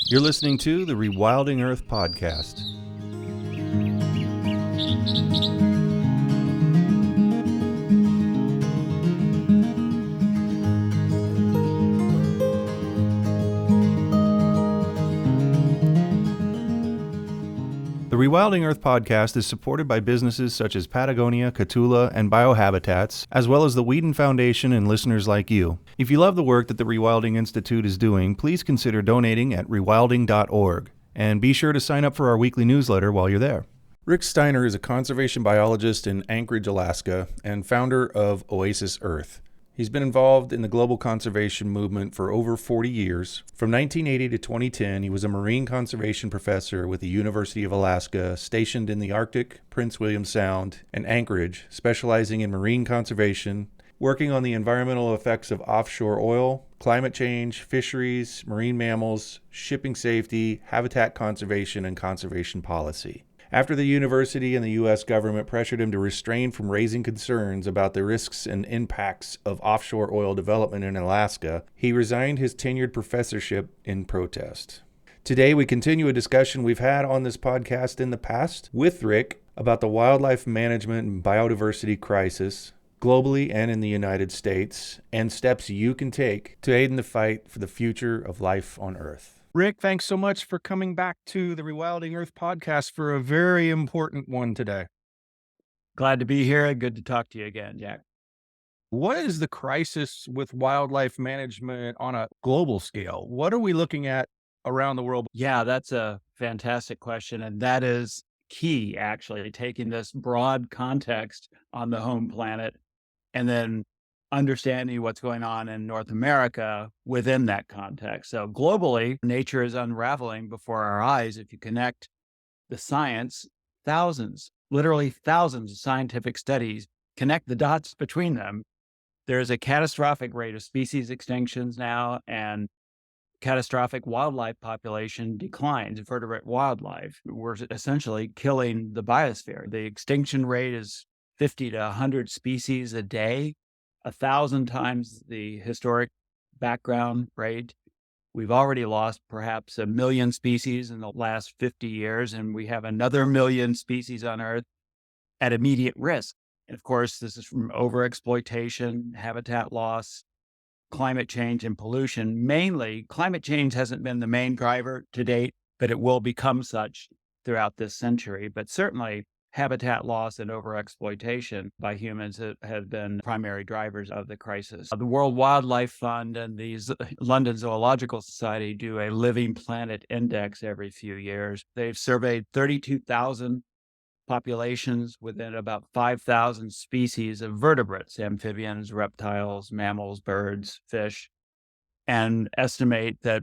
You're listening to the Rewilding Earth podcast. The Rewilding Earth podcast is supported by businesses such as Patagonia, Catula, and Biohabitats, as well as the Whedon Foundation and listeners like you. If you love the work that the Rewilding Institute is doing, please consider donating at rewilding.org. And be sure to sign up for our weekly newsletter while you're there. Rick Steiner is a conservation biologist in Anchorage, Alaska, and founder of Oasis Earth. He's been involved in the global conservation movement for over 40 years. From 1980 to 2010, he was a marine conservation professor with the University of Alaska, stationed in the Arctic, Prince William Sound, and Anchorage, specializing in marine conservation, working on the environmental effects of offshore oil, climate change, fisheries, marine mammals, shipping safety, habitat conservation, and conservation policy. After the university and the U.S. government pressured him to refrain from raising concerns about the risks and impacts of offshore oil development in Alaska, he resigned his tenured professorship in protest. Today, we continue a discussion we've had on this podcast in the past with Rick about the wildlife management and biodiversity crisis globally and in the United States, and steps you can take to aid in the fight for the future of life on Earth. Rick, thanks so much for coming back to the Rewilding Earth podcast for a very important one today. Glad to be here. Good to talk to you again, Jack. What is the crisis with wildlife management on a global scale? What are we looking at around the world? Yeah, that's a fantastic question. And that is key, actually, taking this broad context on the home planet and then understanding what's going on in North America within that context. So globally, nature is unraveling before our eyes. If you connect the science, literally thousands of scientific studies, connect the dots between them, there's a catastrophic rate of species extinctions now and catastrophic wildlife population declines, vertebrate wildlife. We're essentially killing the biosphere. The extinction rate is 50 to 100 species a day. 1,000 times the historic background rate. We've already lost perhaps 1 million species in the last 50 years, and we have another 1 million species on Earth at immediate risk. And of course, this is from overexploitation, habitat loss, climate change, and pollution. Mainly, climate change hasn't been the main driver to date, but it will become such throughout this century. But certainly, habitat loss and overexploitation by humans have been primary drivers of the crisis. The World Wildlife Fund and the London Zoological Society do a Living Planet Index every few years. They've surveyed 32,000 populations within about 5,000 species of vertebrates, amphibians, reptiles, mammals, birds, fish, and estimate that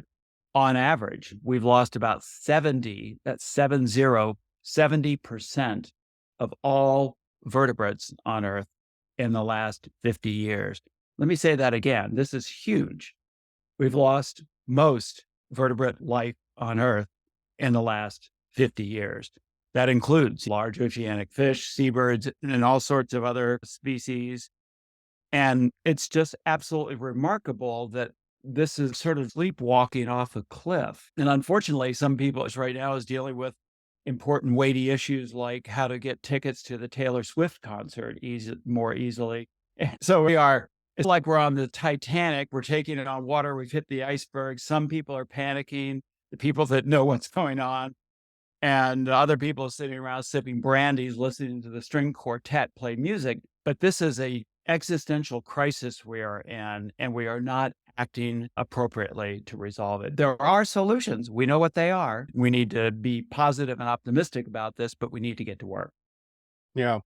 on average, we've lost about 70% of all vertebrates on Earth in the last 50 years. Let me say that again. This is huge. We've lost most vertebrate life on Earth in the last 50 years. That includes large oceanic fish, seabirds, and all sorts of other species. And it's just absolutely remarkable that this is sort of sleepwalking off a cliff. And unfortunately, some people right now is dealing with important weighty issues like how to get tickets to the Taylor Swift concert more easily. So it's like we're on the Titanic, we're taking it on water, we've hit the iceberg. Some people are panicking, the people that know what's going on, and other people sitting around sipping brandies, listening to the string quartet play music. But this is a existential crisis we are in, and we are not acting appropriately to resolve it. There are solutions. We know what they are. We need to be positive and optimistic about this, but we need to get to work. Yeah.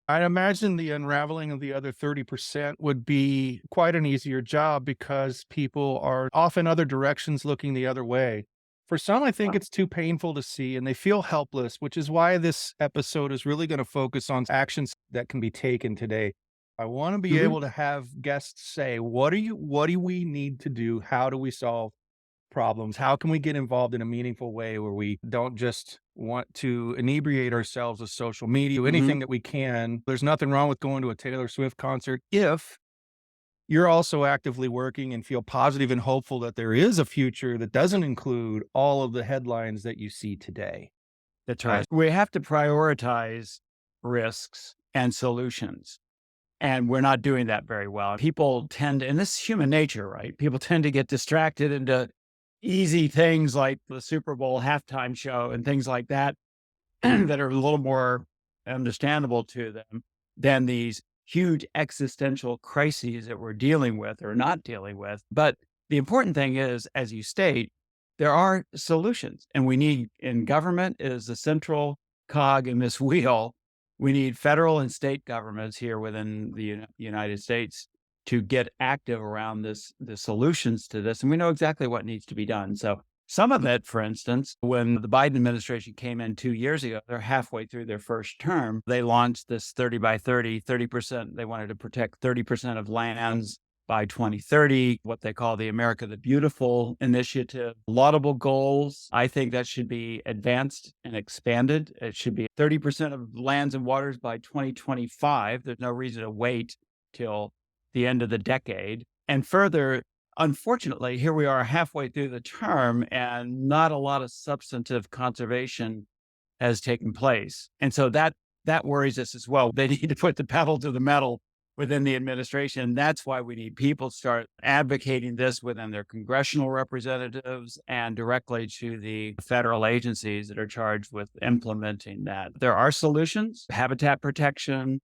I'd imagine the unraveling of the other 30% would be quite an easier job because people are off in other directions looking the other way. For some, I think it's too painful to see and they feel helpless, which is why this episode is really going to focus on actions that can be taken today. I want to be able to have guests say, what do we need to do? How do we solve problems? How can we get involved in a meaningful way where we don't just want to inebriate ourselves with social media, anything that we can? There's nothing wrong with going to a Taylor Swift concert if you're also actively working and feel positive and hopeful that there is a future that doesn't include all of the headlines that you see today. That's Uh, right. We have to prioritize risks and solutions. And we're not doing that very well. People tend, and this is human nature, right? People tend to get distracted into easy things like the Super Bowl halftime show and things like that that are a little more understandable to them than these huge existential crises that we're dealing with or not dealing with. But the important thing is, as you state, there are solutions, and we need in government is the central cog in this wheel. We need federal and state governments here within the United States to get active around the solutions to this. And we know exactly what needs to be done. So some of it, for instance, when the Biden administration came in 2 years ago, they're halfway through their first term. They launched this 30 by 30, 30%. They wanted to protect 30% of lands by 2030, what they call the America the Beautiful initiative. Laudable goals. I think that should be advanced and expanded. It should be 30% of lands and waters by 2025. There's no reason to wait till the end of the decade. And further, unfortunately, here we are halfway through the term and not a lot of substantive conservation has taken place. And so that worries us as well. They need to put the pedal to the metal within the administration. That's why we need people to start advocating this within their congressional representatives and directly to the federal agencies that are charged with implementing that. There are solutions, habitat protection,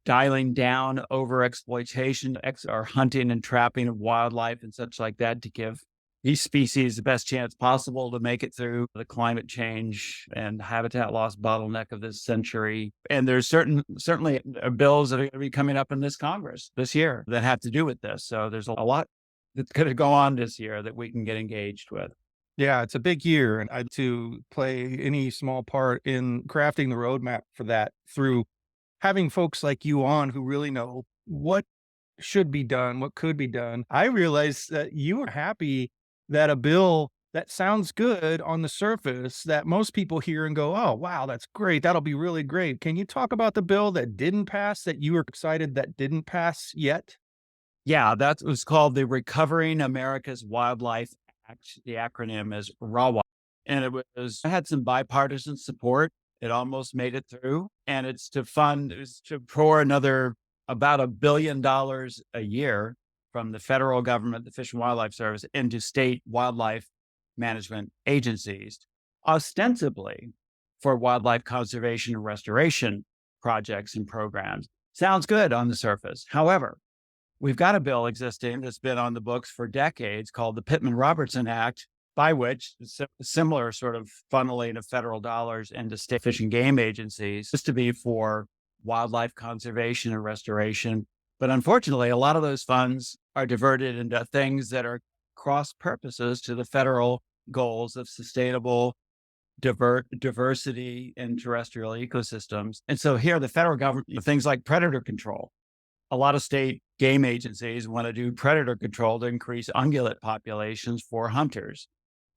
dialing down overexploitation or hunting and trapping of wildlife and such like that to give these species the best chance possible to make it through the climate change and habitat loss bottleneck of this century. And there's certainly bills that are going to be coming up in this Congress this year that have to do with this. So there's a lot that's going to go on this year that we can get engaged with. Yeah, it's a big year, and I to play any small part in crafting the roadmap for that through having folks like you on who really know what should be done, what could be done. I realize that you are happy that a bill that sounds good on the surface that most people hear and go, "Oh, wow, that's great. That'll be really great." Can you talk about the bill that didn't pass that you were excited that didn't pass yet? Yeah, that was called the Recovering America's Wildlife Act. The acronym is RAWA. And it had some bipartisan support. It almost made it through. And it's to pour another about $1 billion a year from the federal government, the Fish and Wildlife Service, into state wildlife management agencies, ostensibly for wildlife conservation and restoration projects and programs. Sounds good on the surface. However, we've got a bill existing that's been on the books for decades called the Pittman-Robertson Act, by which similar sort of funneling of federal dollars into state fish and game agencies is to be for wildlife conservation and restoration. But unfortunately, a lot of those funds are diverted into things that are cross purposes to the federal goals of sustainable diversity in terrestrial ecosystems. And so here, the federal government, things like predator control. A lot of state game agencies want to do predator control to increase ungulate populations for hunters.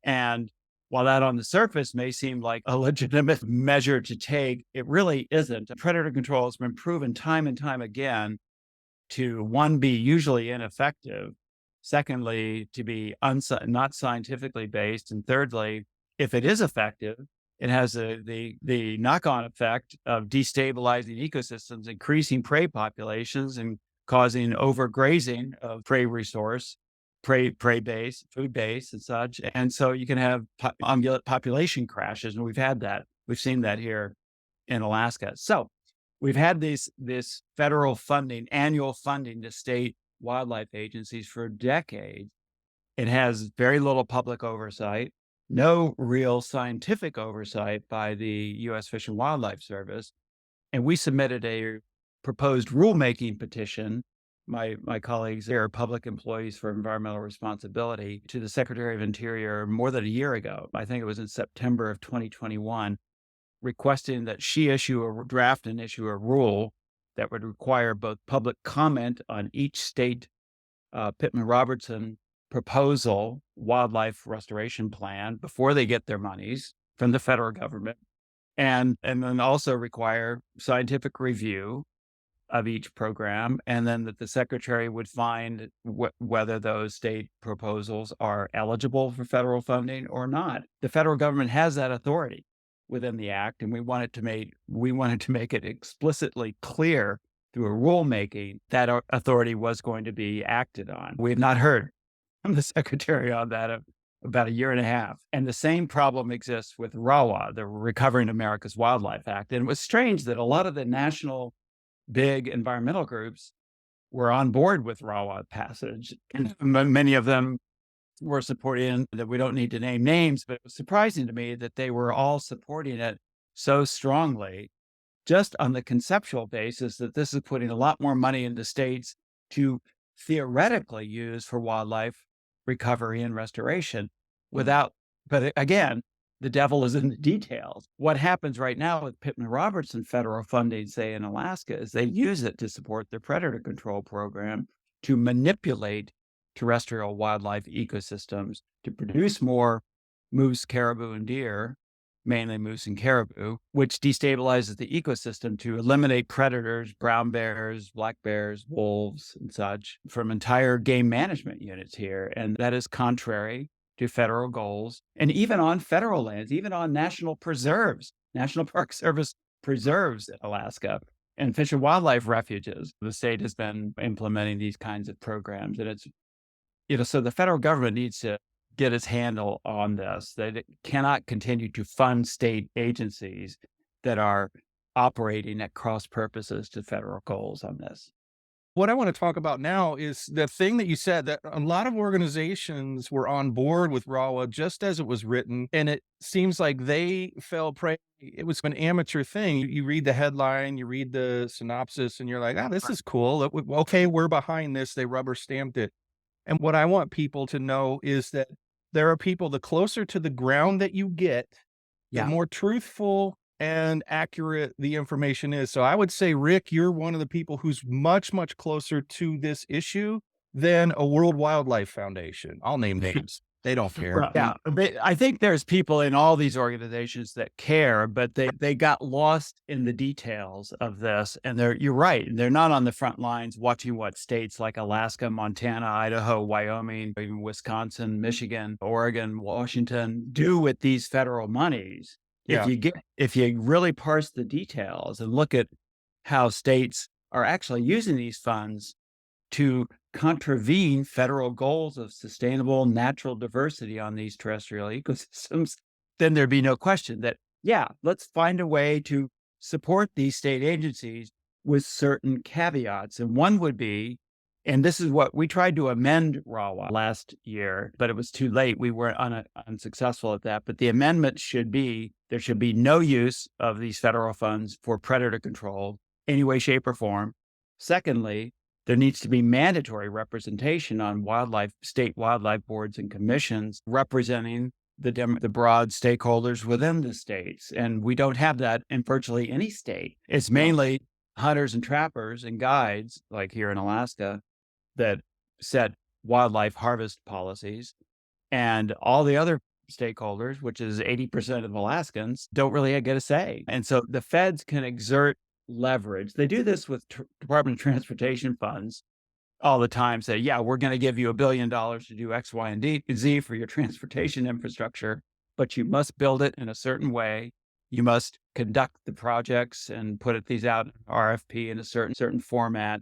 And while that on the surface may seem like a legitimate measure to take, it really isn't. Predator control has been proven time and time again to, one, be usually ineffective, secondly, to be not scientifically based, and thirdly, if it is effective, it has the knock-on effect of destabilizing ecosystems, increasing prey populations, and causing overgrazing of prey resource, prey base, food base, and such. And so you can have ungulate population crashes, and we've had that. We've seen that here in Alaska. So we've had this federal funding, annual funding to state wildlife agencies for decades. It has very little public oversight, no real scientific oversight by the U.S. Fish and Wildlife Service. And we submitted a proposed rulemaking petition, my colleagues there are public employees for environmental responsibility, to the Secretary of Interior more than a year ago. I think it was in September of 2021, requesting that she issue a draft and issue a rule that would require both public comment on each state Pittman-Robertson proposal wildlife restoration plan before they get their monies from the federal government, and then also require scientific review of each program, and then that the secretary would find whether those state proposals are eligible for federal funding or not. The federal government has that authority within the act, and we wanted to make it explicitly clear through a rulemaking that our authority was going to be acted on. We have not heard from the secretary on that about a year and a half. And the same problem exists with RAWA, the Recovering America's Wildlife Act. And it was strange that a lot of the national big environmental groups were on board with RAWA passage. And many of them were supporting that. We don't need to name names, but it was surprising to me that they were all supporting it so strongly, just on the conceptual basis that this is putting a lot more money into states to theoretically use for wildlife recovery and restoration but again, the devil is in the details. What happens right now with Pittman Robertson federal funding, say in Alaska, is they use it to support their predator control program to manipulate terrestrial wildlife ecosystems to produce more moose, caribou, and deer, mainly moose and caribou, which destabilizes the ecosystem to eliminate predators, brown bears, black bears, wolves, and such from entire game management units here. And that is contrary to federal goals. And even on federal lands, even on national preserves, National Park Service preserves in Alaska and fish and wildlife refuges, the state has been implementing these kinds of programs. And it's, so the federal government needs to get its handle on this, that it cannot continue to fund state agencies that are operating at cross purposes to federal goals on this. What I want to talk about now is the thing that you said, that a lot of organizations were on board with RAWA just as it was written, and it seems like they fell prey. It was an amateur thing. You read the headline, you read the synopsis, and you're like, this is cool. Okay, we're behind this. They rubber stamped it. And what I want people to know is that there are people, the closer to the ground that you get, the more truthful and accurate the information is. So I would say, Rick, you're one of the people who's much, much closer to this issue than a World Wildlife Foundation. I'll name names. They don't care. Well, yeah, I think there's people in all these organizations that care, but they got lost in the details of this. And you're right, they're not on the front lines watching what states like Alaska, Montana, Idaho, Wyoming, even Wisconsin, Michigan, Oregon, Washington do with these federal monies. Yeah. If you really parse the details and look at how states are actually using these funds to contravene federal goals of sustainable natural diversity on these terrestrial ecosystems, then there'd be no question that, let's find a way to support these state agencies with certain caveats. And one would be, and this is what we tried to amend RAWA last year, but it was too late. We were unsuccessful at that. But the amendment should be, there should be no use of these federal funds for predator control, any way, shape, or form. Secondly, there needs to be mandatory representation on state wildlife boards and commissions representing the broad stakeholders within the states. And we don't have that in virtually any state. It's mainly hunters and trappers and guides, like here in Alaska, that set wildlife harvest policies. And all the other stakeholders, which is 80% of Alaskans, don't really get a say. And so the feds can exert leverage. They do this with Department of Transportation funds all the time. Say, we're going to give you $1 billion to do X, Y, and Z for your transportation infrastructure, but you must build it in a certain way. You must conduct the projects and put these out in RFP in a certain format.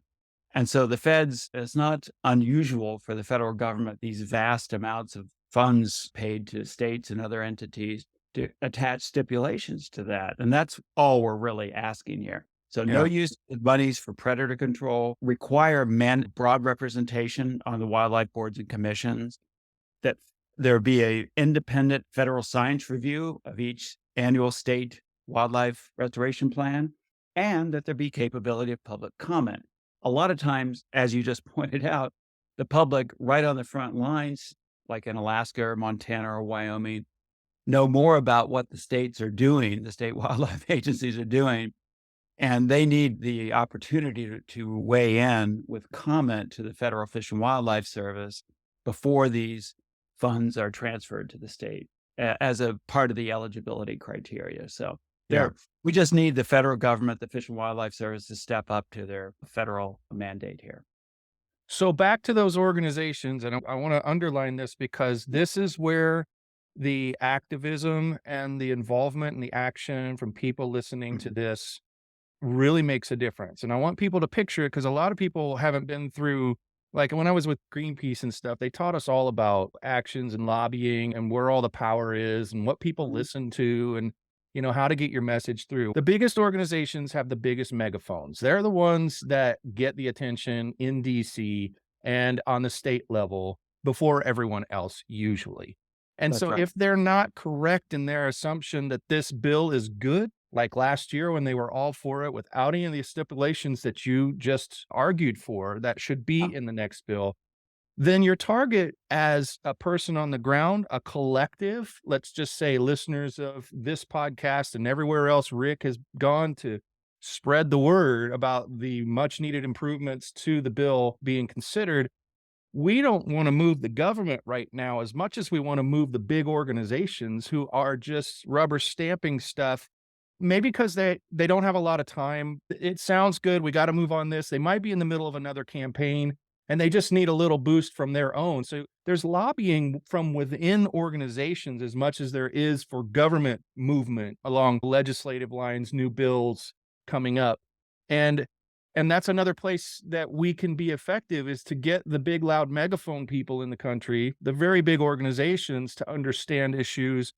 And so the feds, it's not unusual for the federal government, these vast amounts of funds paid to states and other entities, to attach stipulations to that. And that's all we're really asking here. So no use of monies for predator control, require broad representation on the wildlife boards and commissions, that there be an independent federal science review of each annual state wildlife restoration plan, and that there be capability of public comment. A lot of times, as you just pointed out, the public right on the front lines, like in Alaska or Montana or Wyoming, know more about what the states are doing, the state wildlife agencies are doing, and they need the opportunity to weigh in with comment to the Federal Fish and Wildlife Service before these funds are transferred to the state as a part of the eligibility criteria. So Yeah. We just need the federal government, the Fish and Wildlife Service, to step up to their federal mandate here. So back to those organizations, and I want to underline this because this is where the activism and the involvement and the action from people listening to this really makes a difference. And I want people to picture it because a lot of people haven't been through, like when I was with Greenpeace and stuff, they taught us all about actions and lobbying and where all the power is and what people listen to and, how to get your message through. The biggest organizations have the biggest megaphones. They're the ones that get the attention in DC and on the state level before everyone else, usually. And That's so right. if they're not correct in their assumption that this bill is good, like last year when they were all for it without any of the stipulations that you just argued for that should be in the next bill, then your target as a person on the ground, a collective, let's just say listeners of this podcast and everywhere else Rick has gone to spread the word about the much needed improvements to the bill being considered. We don't want to move the government right now as much as we want to move the big organizations who are just rubber stamping stuff. Maybe because they don't have a lot of time. It sounds good. We got to move on this. They might be in the middle of another campaign and they just need a little boost from their own. So there's lobbying from within organizations as much as there is for government movement along legislative lines, new bills coming up. And that's another place that we can be effective is to get the big loud megaphone people in the country, the very big organizations to understand issues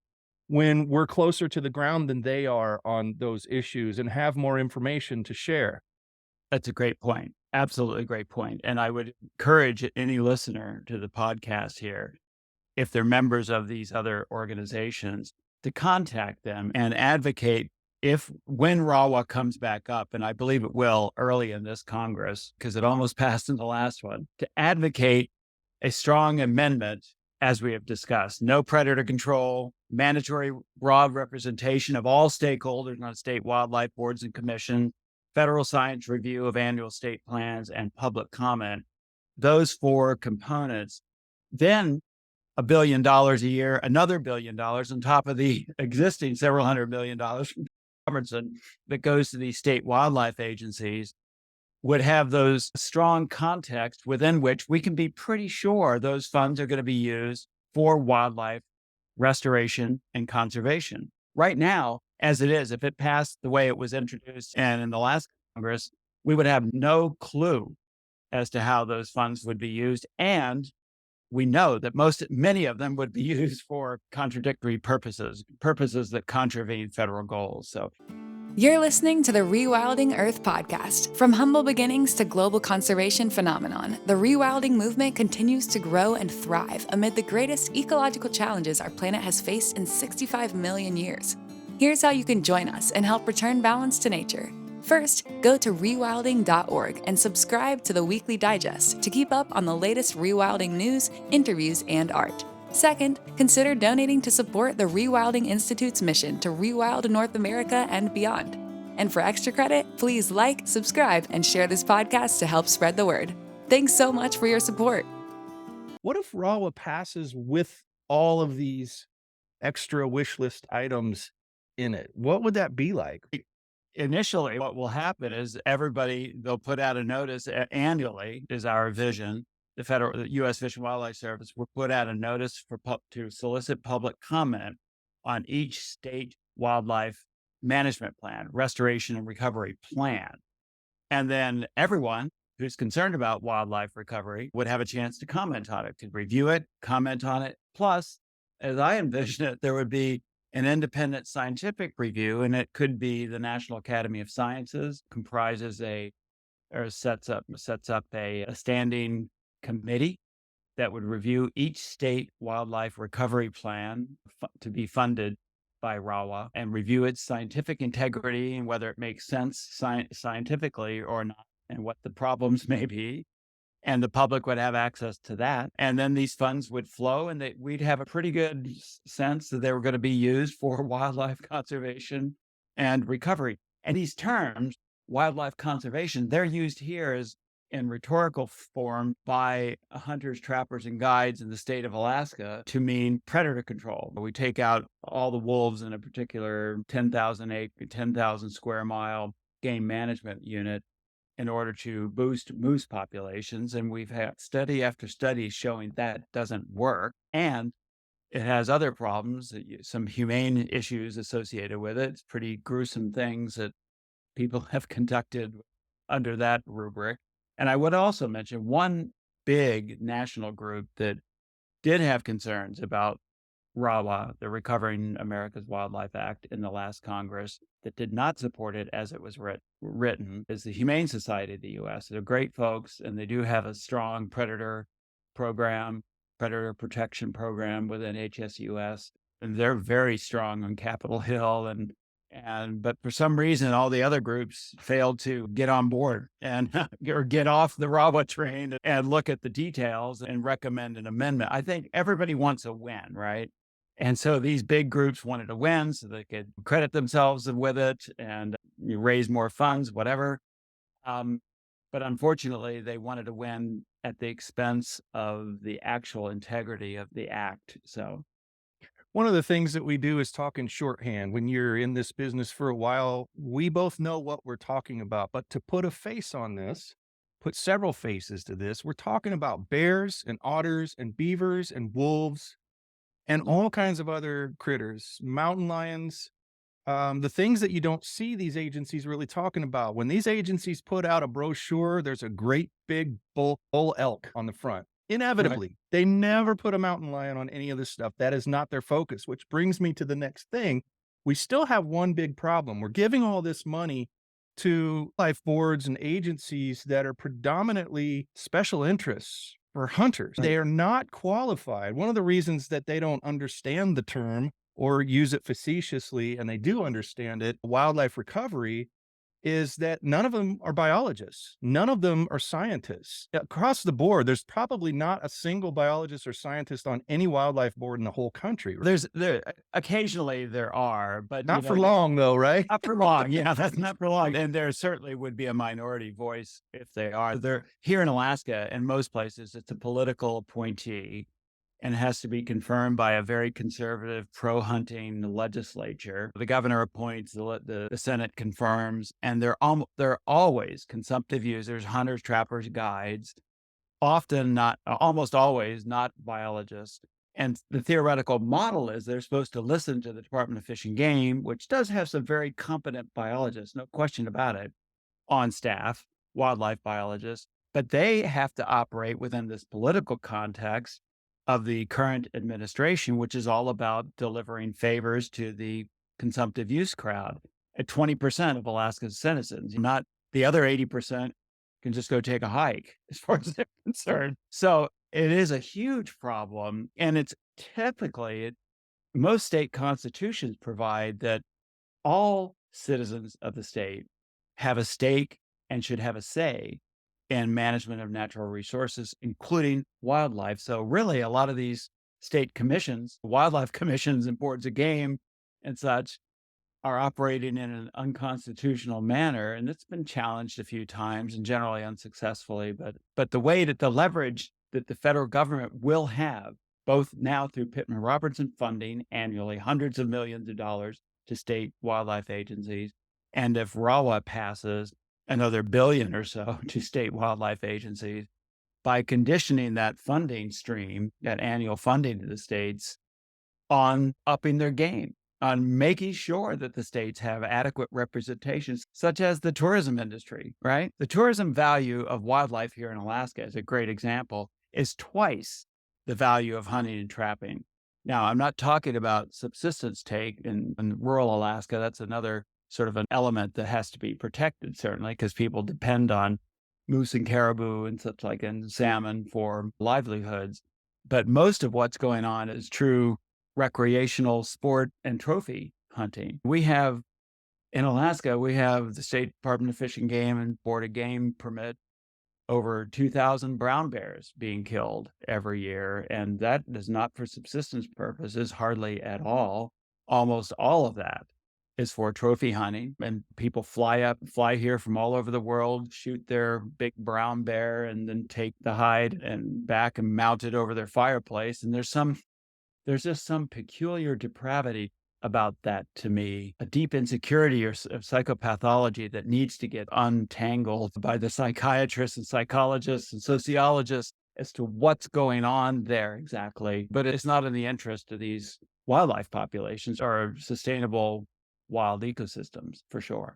when we're closer to the ground than they are on those issues and have more information to share. That's a great point. Absolutely great point. And I would encourage any listener to the podcast here, if they're members of these other organizations, to contact them and advocate when RAWA comes back up, and I believe it will early in this Congress, because it almost passed in the last one, to advocate a strong amendment, as we have discussed, no predator control, mandatory broad representation of all stakeholders on state wildlife boards and commission, federal science review of annual state plans, and public comment. Those four components, then $1 billion a year, another $1 billion on top of the existing several $100 million from Robertson that goes to these state wildlife agencies, would have those strong context within which we can be pretty sure those funds are going to be used for wildlife restoration and conservation. Right now, as it is, if it passed the way it was introduced and in the last Congress, we would have no clue as to how those funds would be used. And we know that many of them would be used for contradictory purposes that contravene federal goals. So you're listening to the Rewilding Earth podcast. From humble beginnings to global conservation phenomenon, the rewilding movement continues to grow and thrive amid the greatest ecological challenges our planet has faced in 65 million years. Here's how you can join us and help return balance to nature. First, go to rewilding.org and subscribe to the weekly digest to keep up on the latest rewilding news, interviews, and art. Second, consider donating to support the Rewilding Institute's mission to rewild North America and beyond. And for extra credit, please like, subscribe, and share this podcast to help spread the word. Thanks so much for your support. What if RAWA passes with all of these extra wish list items in it? What would that be like? Initially, what will happen is they'll put out a notice annually, is our vision. The U.S. Fish and Wildlife Service will put out a notice to solicit public comment on each state wildlife management plan, restoration and recovery plan. And then everyone who's concerned about wildlife recovery would have a chance to comment on it, to review it, comment on it. Plus, as I envision it, there would be an independent scientific review, and it could be the National Academy of Sciences sets up a standing committee that would review each state wildlife recovery plan to be funded by RAWA and review its scientific integrity and whether it makes sense scientifically or not, and what the problems may be. And the public would have access to that. And then these funds would flow, and we'd have a pretty good sense that they were going to be used for wildlife conservation and recovery. And these terms, wildlife conservation, they're used here as in rhetorical form by hunters, trappers, and guides in the state of Alaska to mean predator control. We take out all the wolves in a particular 10,000 square mile game management unit in order to boost moose populations. And we've had study after study showing that doesn't work. And it has other problems, some humane issues associated with it. It's pretty gruesome things that people have conducted under that rubric. And I would also mention one big national group that did have concerns about RAWA, the Recovering America's Wildlife Act, in the last Congress, that did not support it as it was written, is the Humane Society of the U.S. They're great folks, and they do have a strong predator protection program within HSUS, and they're very strong on Capitol Hill. But for some reason, all the other groups failed to get on board and or get off the RAWA train and look at the details and recommend an amendment. I think everybody wants a win, right? And so these big groups wanted to win so they could credit themselves with it and raise more funds, whatever. But unfortunately, they wanted to win at the expense of the actual integrity of the act. So one of the things that we do is talk in shorthand. When you're in this business for a while, we both know what we're talking about. But to put a face on this, put several faces to this, we're talking about bears and otters and beavers and wolves and all kinds of other critters, mountain lions, the things that you don't see these agencies really talking about. When these agencies put out a brochure, there's a great big bull elk on the front. Inevitably, they never put a mountain lion on any of this stuff. That is not their focus, which brings me to the next thing. We still have one big problem. We're giving all this money to life boards and agencies that are predominantly special interests for hunters. They are not qualified. One of the reasons that they don't understand the term or use it facetiously, and they do understand it, wildlife recovery, is that none of them are biologists. None of them are scientists. Across the board, there's probably not a single biologist or scientist on any wildlife board in the whole country. Occasionally there are, but not for long though, right? Not for long. Yeah, that's not for long. And there certainly would be a minority voice if they are. They're here in Alaska and most places, it's a political appointee and has to be confirmed by a very conservative pro-hunting legislature. The governor appoints, the Senate confirms, and they're always consumptive users, hunters, trappers, guides, almost always not biologists. And the theoretical model is they're supposed to listen to the Department of Fish and Game, which does have some very competent biologists, no question about it, on staff, wildlife biologists, but they have to operate within this political context of the current administration, which is all about delivering favors to the consumptive use crowd. At 20% of Alaska's citizens, not the other 80% can just go take a hike as far as they're concerned. So it is a huge problem. And it's typically, most state constitutions provide that all citizens of the state have a stake and should have a say in management of natural resources, including wildlife. So really, a lot of these state commissions, wildlife commissions and boards of game and such, are operating in an unconstitutional manner. And it's been challenged a few times and generally unsuccessfully. But the way that the leverage that the federal government will have, both now through Pittman-Robertson funding annually, hundreds of millions of dollars to state wildlife agencies, and if RAWA passes, another billion or so to state wildlife agencies, by conditioning that funding stream, that annual funding to the states, on upping their game, on making sure that the states have adequate representations, such as the tourism industry, right? The tourism value of wildlife here in Alaska is a great example, is twice the value of hunting and trapping. Now, I'm not talking about subsistence take in rural Alaska. That's another sort of an element that has to be protected, certainly, because people depend on moose and caribou and such like, and salmon for livelihoods. But most of what's going on is true recreational sport and trophy hunting. In Alaska, we have the State Department of Fish and Game and Board of Game permit over 2,000 brown bears being killed every year. And that is not for subsistence purposes, hardly at all. Almost all of that is for trophy hunting, and people fly here from all over the world, shoot their big brown bear, and then take the hide and back and mount it over their fireplace. And there's just some peculiar depravity about that to me, a deep insecurity or of psychopathology that needs to get untangled by the psychiatrists and psychologists and sociologists as to what's going on there exactly. But it's not in the interest of these wildlife populations or sustainable wild ecosystems, for sure.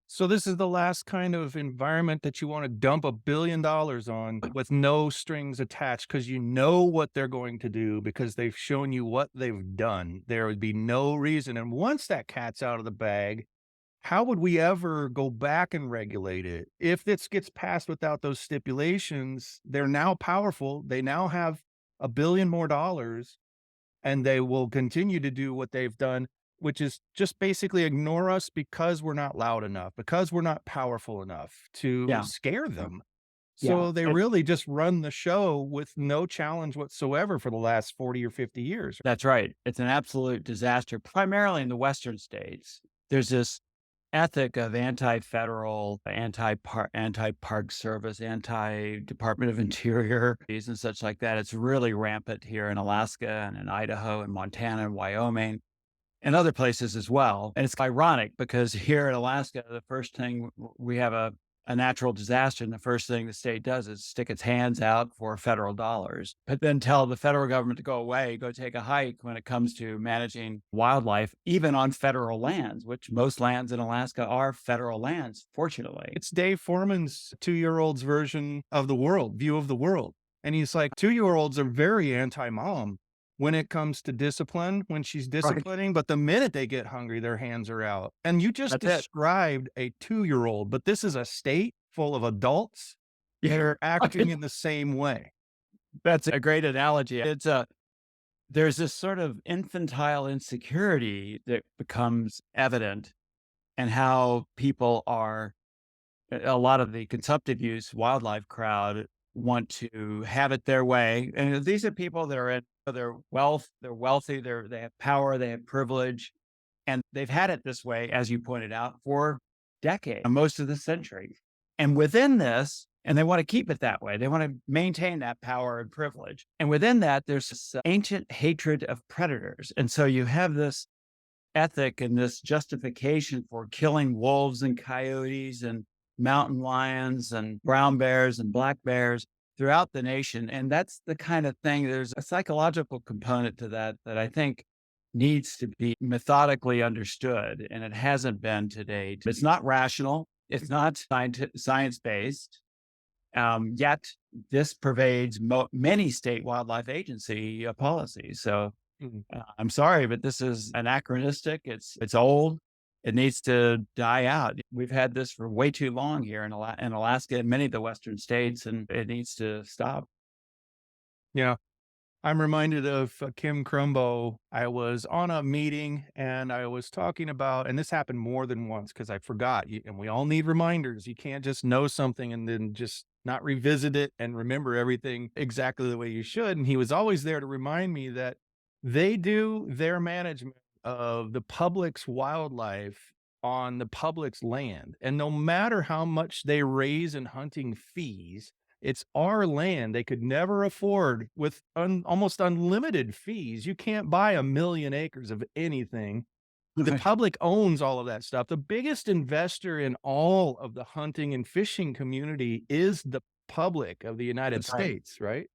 So this is the last kind of environment that you want to dump $1 billion on with no strings attached because you know what they're going to do because they've shown you what they've done. There would be no reason. And once that cat's out of the bag, how would we ever go back and regulate it? If this gets passed without those stipulations, they're now powerful. They now have $1 billion more, and they will continue to do what they've done, which is just basically ignore us because we're not loud enough, because we're not powerful enough to Yeah. scare them. Yeah. So they really just run the show with no challenge whatsoever for the last 40 or 50 years. That's right. It's an absolute disaster, primarily in the Western states. There's this ethic of anti-federal, anti-park service, anti-Department of Interior, and such like that. It's really rampant here in Alaska and in Idaho and Montana and Wyoming and other places as well. And it's ironic because here in Alaska, the first thing we have a natural disaster, and the first thing the state does is stick its hands out for federal dollars, but then tell the federal government to go away, go take a hike when it comes to managing wildlife, even on federal lands, which most lands in Alaska are federal lands, fortunately. It's Dave Foreman's 2-year-old's version of the world, view of the world. And he's like, 2-year-olds are very anti-mom when it comes to discipline, when she's disciplining, but the minute they get hungry, their hands are out. And you just described a 2-year-old, but this is a state full of adults that are acting in the same way. That's a great analogy. There's this sort of infantile insecurity that becomes evident, and how people a lot of the consumptive use wildlife crowd want to have it their way. And these are people that are in their wealth, they're wealthy, they have power, they have privilege, and they've had it this way, as you pointed out, for decades, most of the century. And within this, and they want to keep it that way, they want to maintain that power and privilege. And within that, there's this ancient hatred of predators. And so you have this ethic and this justification for killing wolves and coyotes and mountain lions and brown bears and black bears throughout the nation. And that's the kind of thing, there's a psychological component to that I think needs to be methodically understood. And it hasn't been to date. It's not rational. It's not science-based. Yet this pervades many state wildlife agency policies. So I'm sorry, but this is anachronistic. It's old. It needs to die out. We've had this for way too long here in Alaska and many of the Western states, and it needs to stop. Yeah. I'm reminded of Kim Crumbo. I was on a meeting and I was talking about, and this happened more than once because I forgot, and we all need reminders. You can't just know something and then just not revisit it and remember everything exactly the way you should. And he was always there to remind me that they do their management of the public's wildlife on the public's land. And no matter how much they raise in hunting fees, it's our land. They could never afford with almost unlimited fees. You can't buy 1 million acres of anything. The public owns all of that stuff. The biggest investor in all of the hunting and fishing community is the public of the United States, right?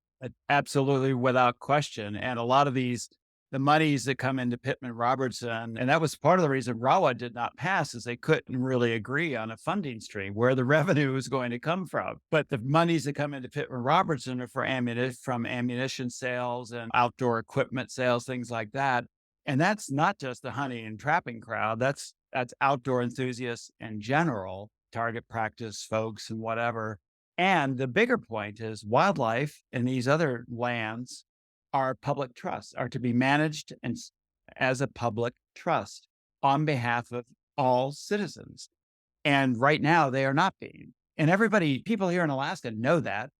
Absolutely, without question. And a lot of the monies that come into Pittman-Robertson, and that was part of the reason RAWA did not pass, is they couldn't really agree on a funding stream where the revenue is going to come from. But the monies that come into Pittman-Robertson are from ammunition sales and outdoor equipment sales, things like that. And that's not just the hunting and trapping crowd. That's outdoor enthusiasts in general, target practice folks and whatever. And the bigger point is wildlife in these other lands are public trusts, are to be managed and as a public trust on behalf of all citizens. And right now they are not being. And people here in Alaska know that.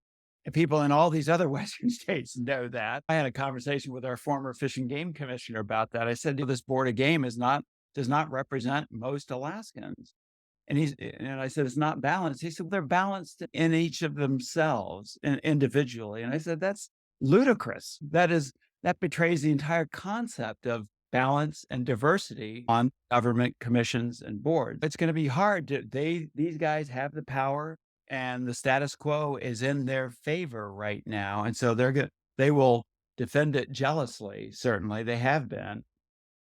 And people in all these other Western states know that. I had a conversation with our former Fish and Game Commissioner about that. I said, this Board of Game is not does not represent most Alaskans. And I said, it's not balanced. He said, they're balanced in each of themselves and individually. And I said, that's ludicrous. That betrays the entire concept of balance and diversity on government commissions and boards. It's going to be hard these guys have the power and the status quo is in their favor right now. And so they will defend it jealously. Certainly they have been.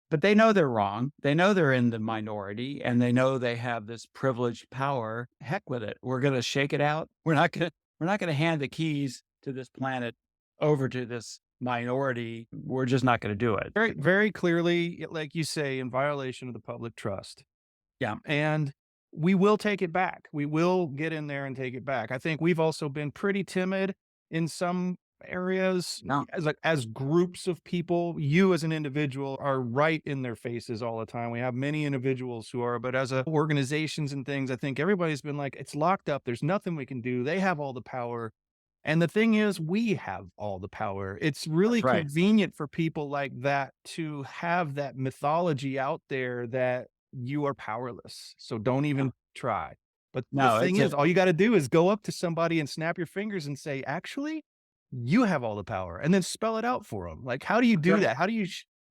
But they know they're wrong. They know they're in the minority and they know they have this privileged power. Heck with it. We're going to shake it out. We're not going to hand the keys to this planet over to this minority. We're just not going to do it. Very, very clearly, like you say, in violation of the public trust. Yeah. And we will take it back. We will get in there and take it back. I think we've also been pretty timid in some areas. No. As groups of people. You as an individual are right in their faces all the time. We have many individuals who are, but as organizations and things, I think everybody's been like, it's locked up. There's nothing we can do. They have all the power. And the thing is, we have all the power. It's really convenient for people like that to have that mythology out there that you are powerless. So don't even try. But the thing is, all you got to do is go up to somebody and snap your fingers and say, actually, you have all the power, and then spell it out for them. Like, how do you do that? How do you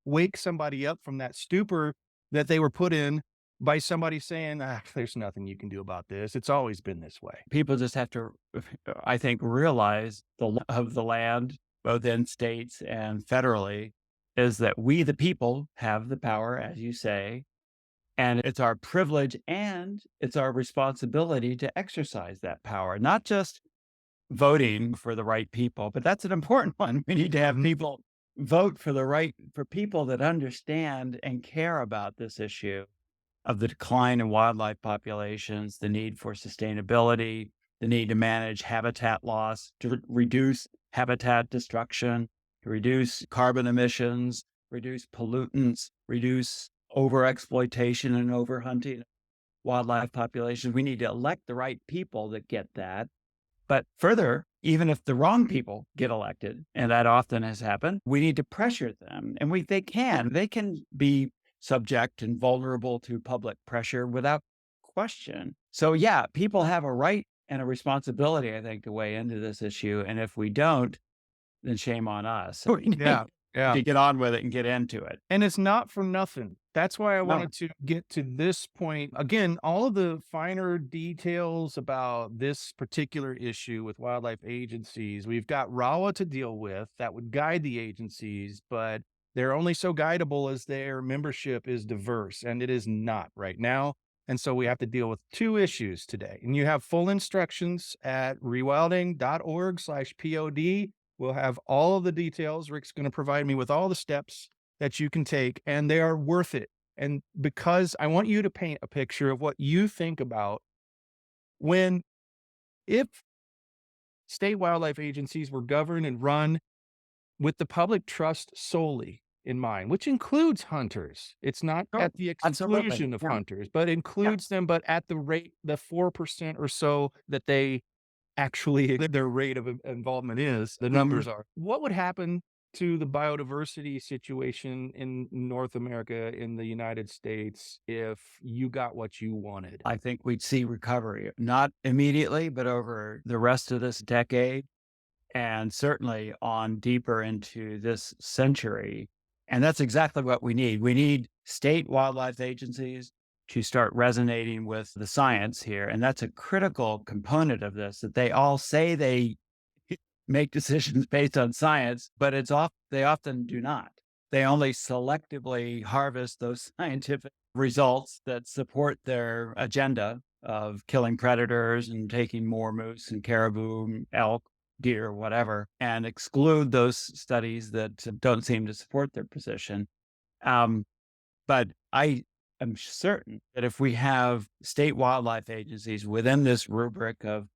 wake somebody up from that stupor that they were put in by somebody saying, there's nothing you can do about this. It's always been this way. People just have to, I think, realize the law of the land, both in states and federally, is that we, the people, have the power, as you say, and it's our privilege and it's our responsibility to exercise that power, not just voting for the right people, but that's an important one. We need to have people vote for people that understand and care about this issue of the decline in wildlife populations, the need for sustainability, the need to manage habitat loss, to reduce habitat destruction, to reduce carbon emissions, reduce pollutants, reduce overexploitation and overhunting wildlife populations. We need to elect the right people that get that. But further, even if the wrong people get elected, and that often has happened, we need to pressure them. And they can be subject and vulnerable to public pressure without question. So yeah, people have a right and a responsibility, I think, to weigh into this issue. And if we don't, then shame on us. To get on with it and get into it. And it's not for nothing. That's why I wanted to get to this point. Again, all of the finer details about this particular issue with wildlife agencies, we've got RAWA to deal with that would guide the agencies, but they're only so guidable as their membership is diverse, and it is not right now. And so we have to deal with two issues today. And you have full instructions at rewilding.org/POD. We'll have all of the details. Rick's going to provide me with all the steps that you can take, and they are worth it. And because I want you to paint a picture of what you think about if state wildlife agencies were governed and run with the public trust solely in mind, which includes hunters. It's not at the exclusion of hunters, but includes them, but at the rate, the 4% or so that they actually, their rate of involvement is, the numbers are. What would happen to the biodiversity situation in North America, in the United States, if you got what you wanted? I think we'd see recovery, not immediately, but over the rest of this decade, and certainly on deeper into this century. And that's exactly what we need. We need state wildlife agencies to start resonating with the science here. And that's a critical component of this, that they all say they make decisions based on science, but they often do not. They only selectively harvest those scientific results that support their agenda of killing predators and taking more moose and caribou, elk, deer, whatever, and exclude those studies that don't seem to support their position. But I am certain that if we have state wildlife agencies within this rubric of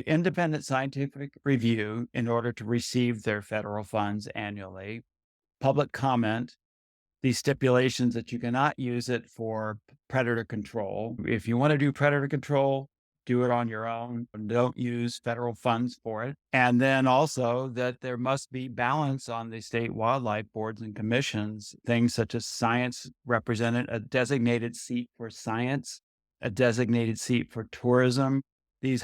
independent scientific review in order to receive their federal funds annually, public comment, these stipulations that you cannot use it for predator control. If you want to do predator control, do it on your own. Don't use federal funds for it. And then also that there must be balance on the state wildlife boards and commissions, things such as science represented, a designated seat for science, a designated seat for tourism, these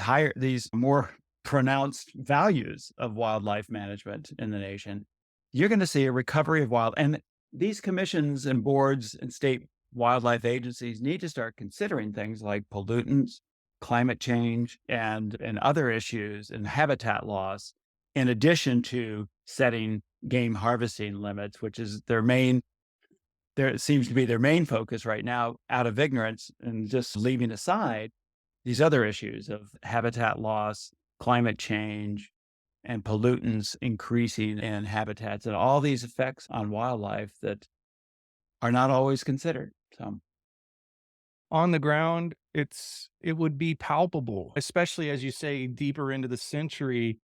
more pronounced values of wildlife management in the nation. You're going to see a recovery of and these commissions and boards and state wildlife agencies need to start considering things like pollutants, climate change, and other issues and habitat loss, in addition to setting game harvesting limits, which is it seems to be their main focus right now, out of ignorance and just leaving aside these other issues of habitat loss, climate change, and pollutants increasing in habitats, and all these effects on wildlife that are not always considered. So on the ground, it would be palpable, especially as you say, deeper into the century,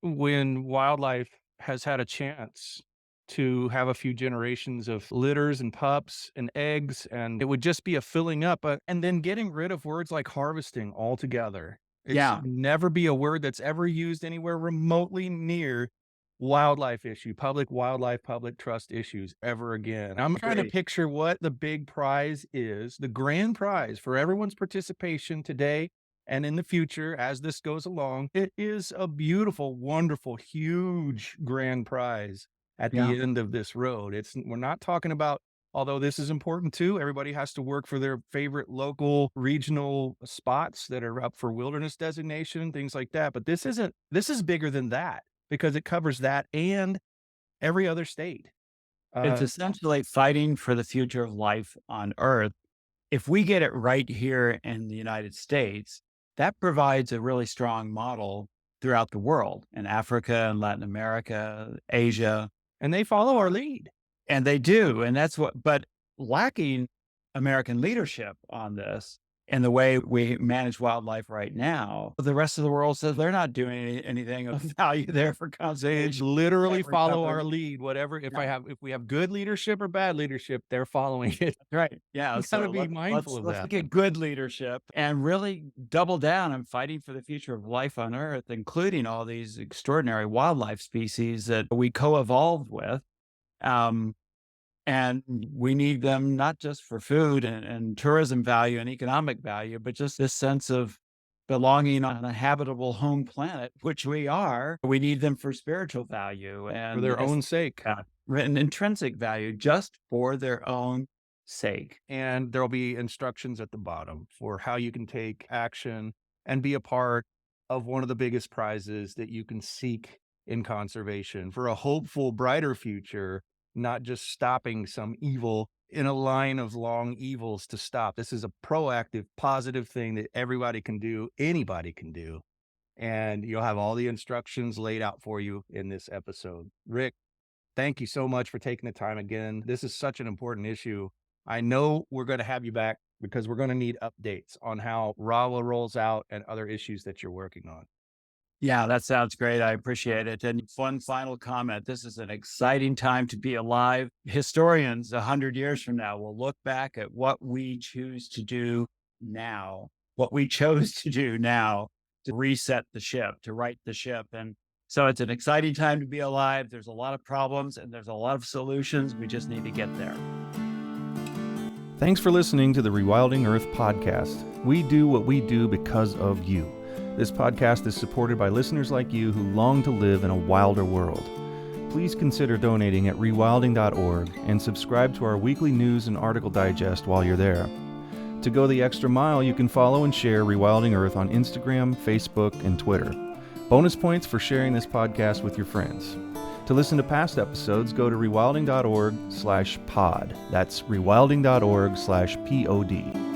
when wildlife has had a chance to have a few generations of litters and pups and eggs, and it would just be a filling up, and then getting rid of words like harvesting altogether. It should never be a word that's ever used anywhere remotely near wildlife issue, public wildlife, public trust issues ever again. I'm trying to picture what the big prize is, the grand prize for everyone's participation today and in the future as this goes along. It is a beautiful, wonderful, huge grand prize at the end of this road. We're not talking about, although this is important too, everybody has to work for their favorite local regional spots that are up for wilderness designation, things like that. But this is bigger than that, because it covers that and every other state. It's essentially fighting for the future of life on Earth. If we get it right here in the United States, that provides a really strong model throughout the world, in Africa and Latin America, Asia. And they follow our lead. And they do. And but lacking American leadership on this and the way we manage wildlife right now, the rest of the world says they're not doing anything of value there for conservation. They literally follow our lead. Whatever, if we have good leadership or bad leadership, they're following it. Right. Yeah. You gotta be mindful of that. Let's get good leadership and really double down on fighting for the future of life on Earth, including all these extraordinary wildlife species that we co-evolved with. And we need them not just for food and tourism value and economic value, but just this sense of belonging on a habitable home planet, which we are. We need them for spiritual value and for their own sake, written intrinsic value, just for their own sake. And there'll be instructions at the bottom for how you can take action and be a part of one of the biggest prizes that you can seek in conservation for a hopeful, brighter future. Not just stopping some evil in a line of long evils to stop. This is a proactive, positive thing that everybody can do, anybody can do. And you'll have all the instructions laid out for you in this episode. Rick, thank you so much for taking the time again. This is such an important issue. I know we're going to have you back because we're going to need updates on how RAWA rolls out and other issues that you're working on. Yeah, that sounds great. I appreciate it. And one final comment. This is an exciting time to be alive. Historians 100 years from now will look back at what we choose to do now, what we chose to do now to reset the ship, to right the ship. And so it's an exciting time to be alive. There's a lot of problems and there's a lot of solutions. We just need to get there. Thanks for listening to the Rewilding Earth podcast. We do what we do because of you. This podcast is supported by listeners like you who long to live in a wilder world. Please consider donating at rewilding.org and subscribe to our weekly news and article digest while you're there. To go the extra mile, you can follow and share Rewilding Earth on Instagram, Facebook, and Twitter. Bonus points for sharing this podcast with your friends. To listen to past episodes, go to rewilding.org/pod. That's rewilding.org/pod.